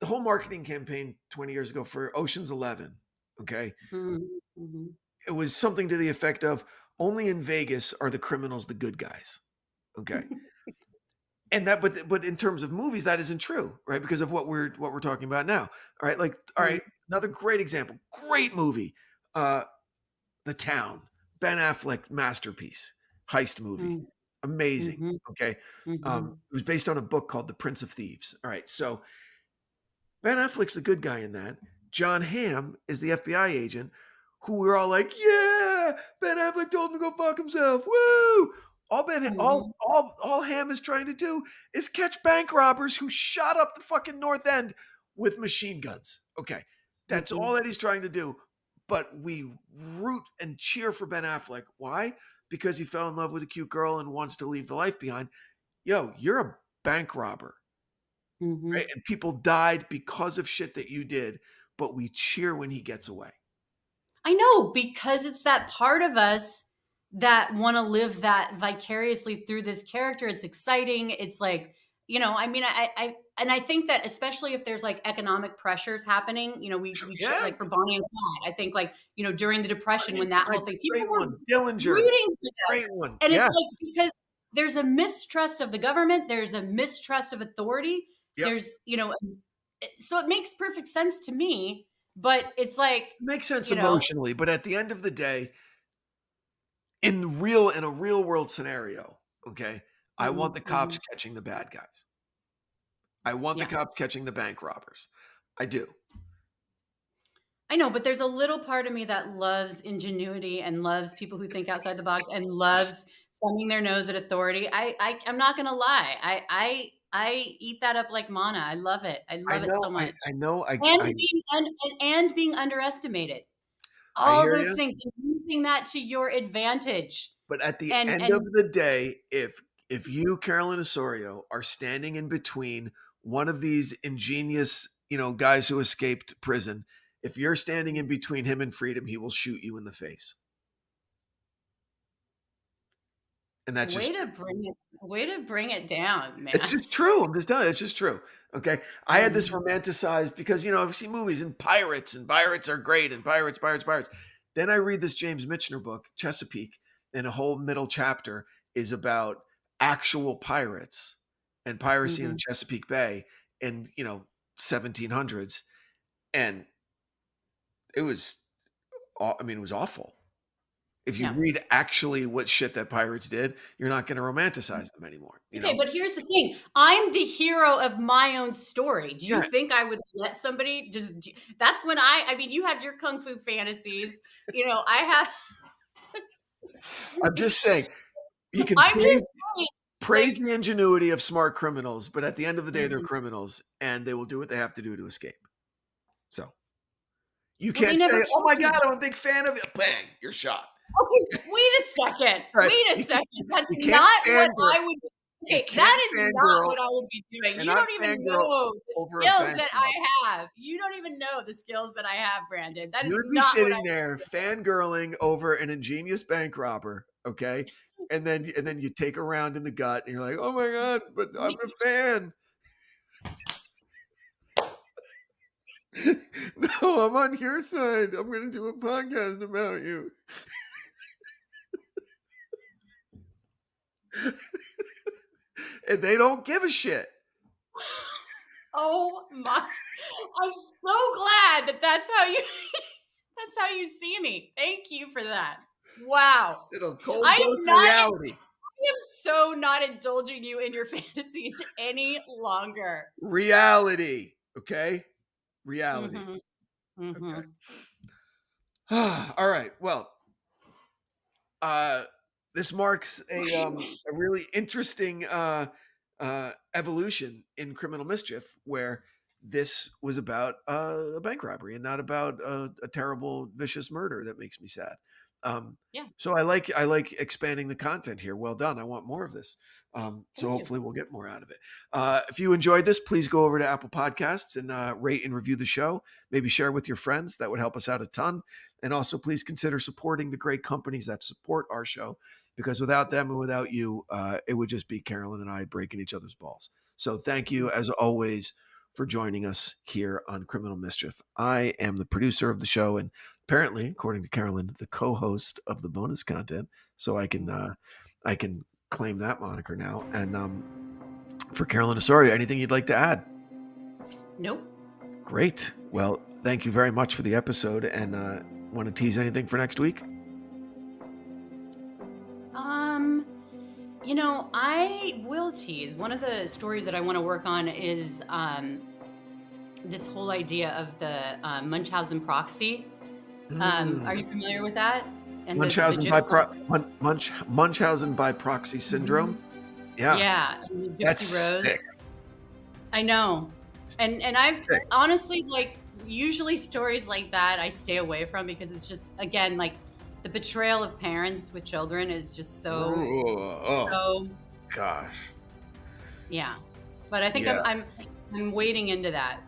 Speaker 9: the whole marketing campaign 20 years ago for Ocean's 11, okay, it was something to the effect of, only in Vegas are the criminals the good guys, okay. And that, but in terms of movies, that isn't true, right? Because of what we're talking about now. All right, like, all right, another great example, great movie, The Town, Ben Affleck masterpiece, heist movie. Amazing.
Speaker 10: Mhm.
Speaker 9: Okay.
Speaker 10: Mhm.
Speaker 9: It was based on a book called The Prince of Thieves. All right. So Ben Affleck's the good guy in that. John Hamm is the FBI agent who we're all like, yeah, Ben Affleck told him to go fuck himself. Woo! All Hamm is trying to do is catch bank robbers who shot up the fucking North End with machine guns. Okay. That's all that he's trying to do. But we root and cheer for Ben Affleck. Why? Because he fell in love with a cute girl and wants to leave the life behind. Yo, you're a bank robber. Right? And people died because of shit that you did, but we cheer when he gets away.
Speaker 10: I know, because it's that part of us that want to live that vicariously through this character. It's exciting. It's like, I mean, I think that especially if there's like economic pressures happening, we like for Bonnie and Clyde, I think like, during the Depression when that whole thing, people were
Speaker 9: Dillinger,
Speaker 10: rooting for them.
Speaker 9: great one.
Speaker 10: And it's like, because there's a mistrust of the government, there's a mistrust of authority.
Speaker 9: Yep.
Speaker 10: There's, so it makes perfect sense to me, but it's like,
Speaker 9: it makes sense emotionally, but at the end of the day, in a real world scenario, okay, I want the cops catching the bad guys. I want the cops catching the bank robbers. I do.
Speaker 10: I know, but there's a little part of me that loves ingenuity and loves people who think outside the box and loves thumbing their nose at authority. I'm not gonna lie. I eat that up like manna. I love it. I love it so much.
Speaker 9: I know.
Speaker 10: And being underestimated.
Speaker 9: I
Speaker 10: All
Speaker 9: hear
Speaker 10: those
Speaker 9: ya.
Speaker 10: things, and using that to your advantage.
Speaker 9: But at the
Speaker 10: And-
Speaker 9: end
Speaker 10: and-
Speaker 9: of the day, if you, Carolyn Osorio, are standing in between one of these ingenious, guys who escaped prison, if you're standing in between him and freedom, he will shoot you in the face. And that's
Speaker 10: way to bring it down, man.
Speaker 9: It's just true. I'm just telling you, it's just true. Okay. I had this romanticized because, I've seen movies and pirates are great and pirates. Then I read this James Michener book, Chesapeake, and a whole middle chapter is about actual pirates and piracy in the Chesapeake Bay in, 1700s. And it was awful. If you read actually what shit that pirates did, you're not going to romanticize them anymore.
Speaker 10: Okay, but here's the thing. I'm the hero of my own story. Do you think I would let somebody that's when you have your Kung Fu fantasies. I have.
Speaker 9: I'm just saying, you can praise the ingenuity of smart criminals, but at the end of the day, they're criminals and they will do what they have to do to escape. So you can't say, oh my God, I'm a big fan of it. Bang, you're shot.
Speaker 10: Okay, wait a second.
Speaker 9: Right.
Speaker 10: Wait a second. That's
Speaker 9: you
Speaker 10: not
Speaker 9: can't
Speaker 10: what I would do. Okay, that is not what I would be doing. You don't even know the skills that I have. You don't even know the skills that I have, Brandon. That is
Speaker 9: You'd be
Speaker 10: not
Speaker 9: sitting there fangirling over an ingenious bank robber, okay? And then you take a round in the gut and you're like, oh my God, but I'm a fan. No, I'm on your side. I'm going to do a podcast about you. And they don't give a shit.
Speaker 10: Oh my! I'm so glad that's how you see me. Thank you for that. Wow.
Speaker 9: It'll cold reality.
Speaker 10: I am so not indulging you in your fantasies any longer.
Speaker 9: Reality, okay? Reality. Okay. All right. Well, this marks a really interesting evolution in Criminal Mischief, where this was about a bank robbery and not about a terrible, vicious murder that makes me sad. So I like expanding the content here. Well done. I want more of this. So hopefully we'll get more out of it. If you enjoyed this, please go over to Apple Podcasts and rate and review the show. Maybe share with your friends. That would help us out a ton. And also please consider supporting the great companies that support our show, because without them and without you, it would just be Carolyn and I breaking each other's balls. So thank you, as always, for joining us here on Criminal Mischief. I am the producer of the show and apparently, according to Carolyn, the co-host of the bonus content. So I can claim that moniker now. And for Carolyn Osorio, anything you'd like to add?
Speaker 10: Nope.
Speaker 9: Great. Well, thank you very much for the episode. And want to tease anything for next week?
Speaker 10: I will tease. One of the stories that I want to work on is this whole idea of the Munchausen proxy. Are you familiar with that? And
Speaker 9: Munchausen by proxy syndrome. Yeah.
Speaker 10: Yeah. And the Gypsy
Speaker 9: That's
Speaker 10: Rose.
Speaker 9: sick.
Speaker 10: I know. And I've honestly, like, usually stories like that I stay away from because it's just, again, like, the betrayal of parents with children is just so
Speaker 9: gosh.
Speaker 10: Yeah. But I think I'm wading into that.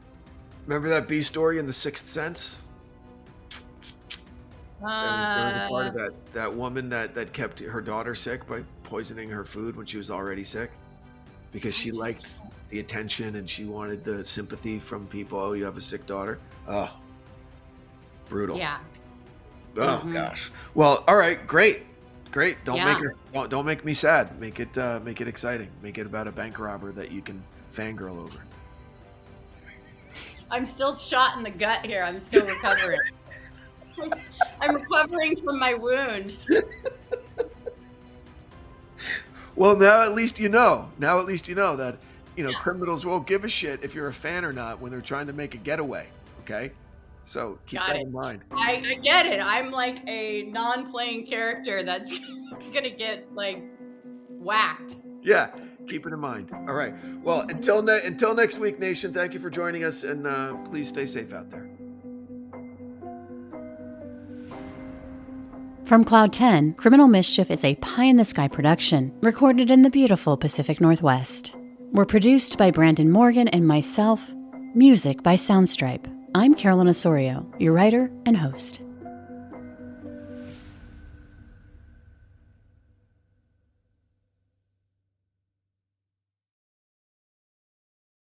Speaker 9: Remember that bee story in The Sixth Sense? There was a part of that woman that kept her daughter sick by poisoning her food when she was already sick because she liked the attention and she wanted the sympathy from people. Oh, you have a sick daughter. Oh, brutal.
Speaker 10: Yeah.
Speaker 9: Oh gosh. Well, all right, great. Don't make me sad. Make it exciting. Make it about a bank robber that you can fangirl over.
Speaker 10: I'm still shot in the gut here. I'm still recovering. I'm recovering from my wound.
Speaker 9: Well, now at least you know. That criminals won't give a shit if you're a fan or not when they're trying to make a getaway. Okay, so keep that in mind.
Speaker 10: I get it. I'm like a non-playing character that's gonna get like whacked.
Speaker 9: Yeah, keep it in mind. All right. Well, until next week, Nation. Thank you for joining us, and please stay safe out there.
Speaker 8: From Cloud 10, Criminal Mischief is a pie-in-the-sky production recorded in the beautiful Pacific Northwest. We're produced by Brandon Morgan and myself. Music by Soundstripe. I'm Carolyn Osorio, your writer and host.